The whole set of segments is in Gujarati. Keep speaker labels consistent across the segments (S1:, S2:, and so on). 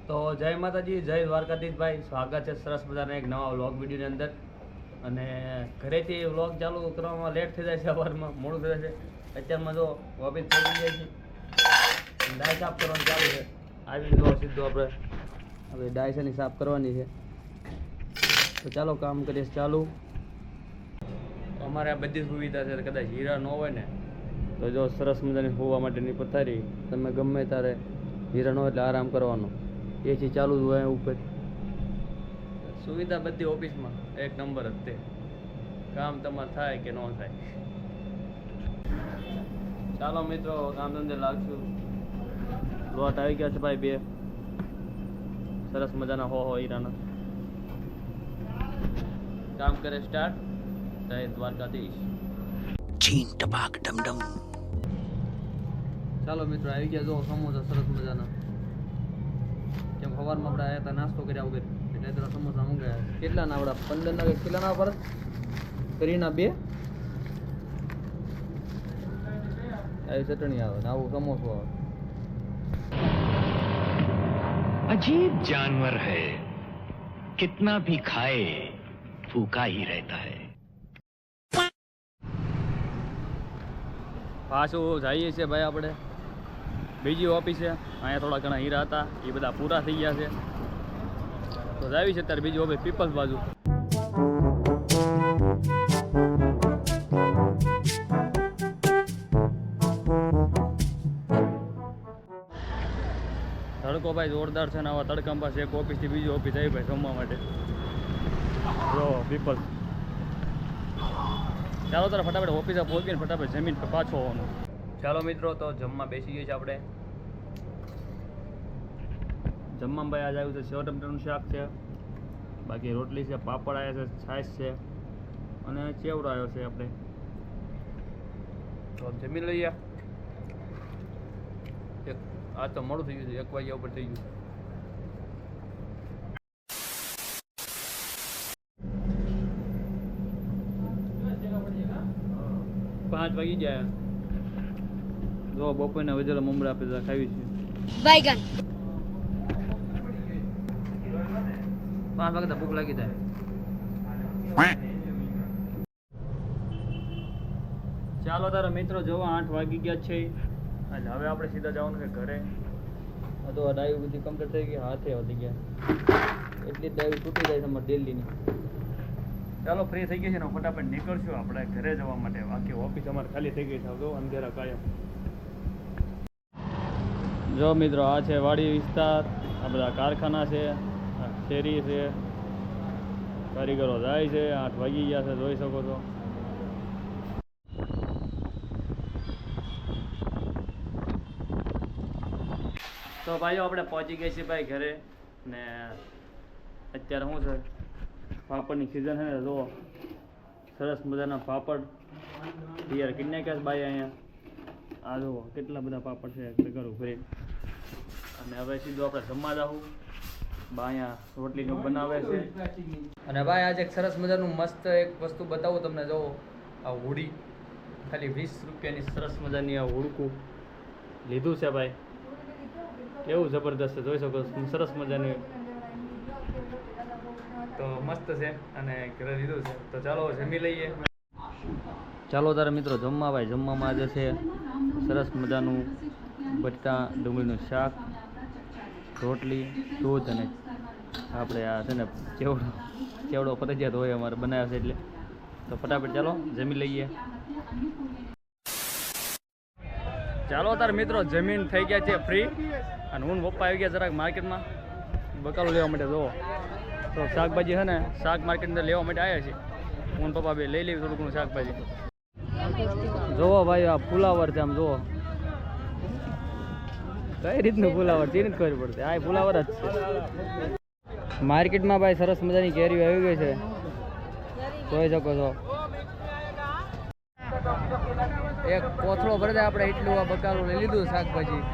S1: તો જય માતાજી, જય દ્વારકાધીશભાઈ. સ્વાગત છે સરસ મજાના એક નવા વ્લોગ વિડીયોની અંદર. અને ઘરેથી વ્લોગ ચાલુ કરવામાં લેટ થઈ જાય છે, સવારમાં મોડું થઈ જાય છે. અત્યારમાં જો ઓફિસ પહોંચી જાય છે, ડાય સાફ કરવાનું ચાલુ છે. આવી જો સીધું આપણે હવે ડાયસાની સાફ કરવાની છે. તો ચાલો કામ કરીએ ચાલુ. અમારે આ બધી સુવિધા છે. કદાચ હીરા ન હોય ને તો જો સરસ મજાની હોવા માટેની પથારી, તમે ગમે ત્યારે હીરા ન હોય એટલે આરામ કરવાનો. એસી ચાલુ જ હોય ઉપર. સુવિધા બધી ઓફિસમાં એક નંબર જ તે. કામ તમારે થાય કે ન થાય. ચાલો મિત્રો કામ ધંધે લાગશું. લોટ આવી ગયા છે ભાઈ, બે સરસ મજાના હો હીરાના. કામ કરે સ્ટાર્ટ. જય દ્વારકાધીશ. ચીન ટપાક ડમડમ. ચાલો મિત્રો આવી ગયા. જો સમોસા સરસ મજાના. કેમ સવારમાં આપણે આવ્યા હતા નાસ્તો કર્યા વગર, એટલે જરા સમોસા મંગાવ્યા. કેટલા ના આવડા? 15 ના કેટલા ના પર કરીના 2 આવી ચટણી આવે ને આવું સમોસો આવે.
S2: अजीब जानवर है, कितना भी खाए भूखा ही रहता है.
S1: પાછું જઈએ છીએ ભાઈ આપણે બીજી ઓફિસે. અહીંયા થોડા ઘણા હીરા હતા, એ બધા પૂરા થઈ ગયા છે. તો જાવી છે અત્યારે બીજી ઓફિસ પીપલ્સ બાજુ. તડકો ભાઈ જોરદાર છે ને. આવા તડકામાં પાસે એક ઓફિસથી બીજી ઓફિસ આવી ભાઈ જમવા માટે. જો પીપલ્સ. ચાલો તારે ફટાફટ ઓફિસે પહોંચીને ફટાફટ જમીન પર પાછો આવવાનું. ચાલો મિત્રો તો જમવા બેસી ગઈ છે આપણે. જમવામાં ભાઈ આજે આવ્યું છે સેવ ટમેટાનું શાક છે, બાકી રોટલી છે, પાપડ આવ્યા છે, છાશ છે અને ચેવડો આવ્યો છે. આપણે તો જમી લઈએ. આ તો મોડું થઈ ગયું છે, 1 વાગ્યા ઉપર થઈ ગયું. 5 વાગી ગયા. જો બપોરના વજેલા મમરા આપણે ખાવી છે.
S3: बैगन
S1: 5 વાગે તો ભૂખ લાગી જાય. ચાલો તારા મિત્રો જોવા 8 વાગી ગયા છે. અને હવે આપણે સીધા જવાનું છે ઘરે. તો આ ડાયું બધી કમ્પ્લીટ થઈ ગઈ, હાથે વધી ગયા. એટલી જ ડાયું તૂટી જાય છે અમારે દિલ્હીની. ચાલો ફ્રી થઈ ગઈ છે ને ફટાફટ નીકળશું આપણે ઘરે જવા માટે. બાકી ઓફિસ અમારે ખાલી થઈ ગઈ છે. જો અંધેરા કાયમ. જો મિત્રો આ છે વાડી વિસ્તાર. આ બધા કારખાના છે, શેરી છે, કારીગરો જાય છે. 8 વાગી ગયા છે, જોઈ શકો છો. તો ભાઈઓ આપણે પહોંચી ગયા છીએ ભાઈ ઘરે. ને અત્યારે શું છે, પાપડની સિઝન છે ને. જો સરસ મજાના પાપડ તૈયાર કરી નાખ્યા છે ભાઈ અહીંયા. આ જુઓ કેટલા બધા પાપડ છે ઘરું ફરી. અને હવે સીધું આપણે જમવા જાવું. બા અહીંયા રોટલીનું બનાવે છે. અને ભાઈ આજે એક સરસ મજાનું મસ્ત એક વસ્તુ બતાવું તમને. જો આ હોડી ખાલી 20 રૂપિયાની સરસ મજાની આ હોડકું લીધું છે ભાઈ. કેવું જબરદસ્ત છે, જોઈ શકો છો. સરસ મજાની તો મસ્ત છે અને ઘરે લીધું છે. તો ચાલો જમી લઈએ. ચાલો તારે મિત્રો જમવા ભાઈ. જમવામાં આજે છે સરસ મજાનું બટાકા ડુંગળીનું શાક, રોટલી, દૂધ અને આપણે આ છે ને ચેવડો ફરજિયાત હોય અમારે બનાવ્યા છે એટલે. તો ફટાફટ ચાલો જમી લઈએ. ચાલો તાર મિત્રો જમીન થઈ ગયા છે ફ્રી. અને હું પપ્પા આવી ગયા જરાક માર્કેટમાં બકાલો લેવા માટે. જુઓ તો શાકભાજી છે ને, શાક માર્કેટ અંદર લેવા માટે આવ્યા છે. હું પપ્પા બે લઈ લેવી થોડું ઘણું શાકભાજી. જોવો ભાઈ આ ફુલાવર છે. આમ જુઓ કઈ રીતનું ફુલાવર છે નથી ખબર પડતી. આ ફુલાવર જ છે. માર્કેટમાં ભાઈ સરસ મજાની કેરીઓ આવી ગઈ છે, જોઈ શકો છો. એક કોથળો ભરે આપણે એટલું આ બકાલું લઈ લીધું શાકભાજી.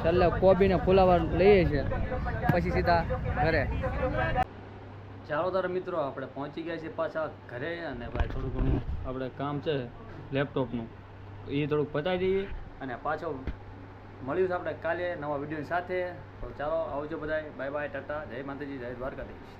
S1: છેલ્લે કોબીને ફુલાવર લઈએ છીએ, પછી સીધા ઘરે. ચાલો તારા મિત્રો આપણે પહોંચી ગયા છીએ પાછા ઘરે. અને ભાઈ થોડું ઘણું આપણે કામ છે લેપટોપનું, એ થોડુંક પતાવી દઈએ અને પાછો મળ્યું છે આપણે કાલે નવા વિડીયોની સાથે. તો ચાલો આવજો બધાય, બાય બાય, ટાટા, જય માતાજી, જય દ્વારકાધીશ.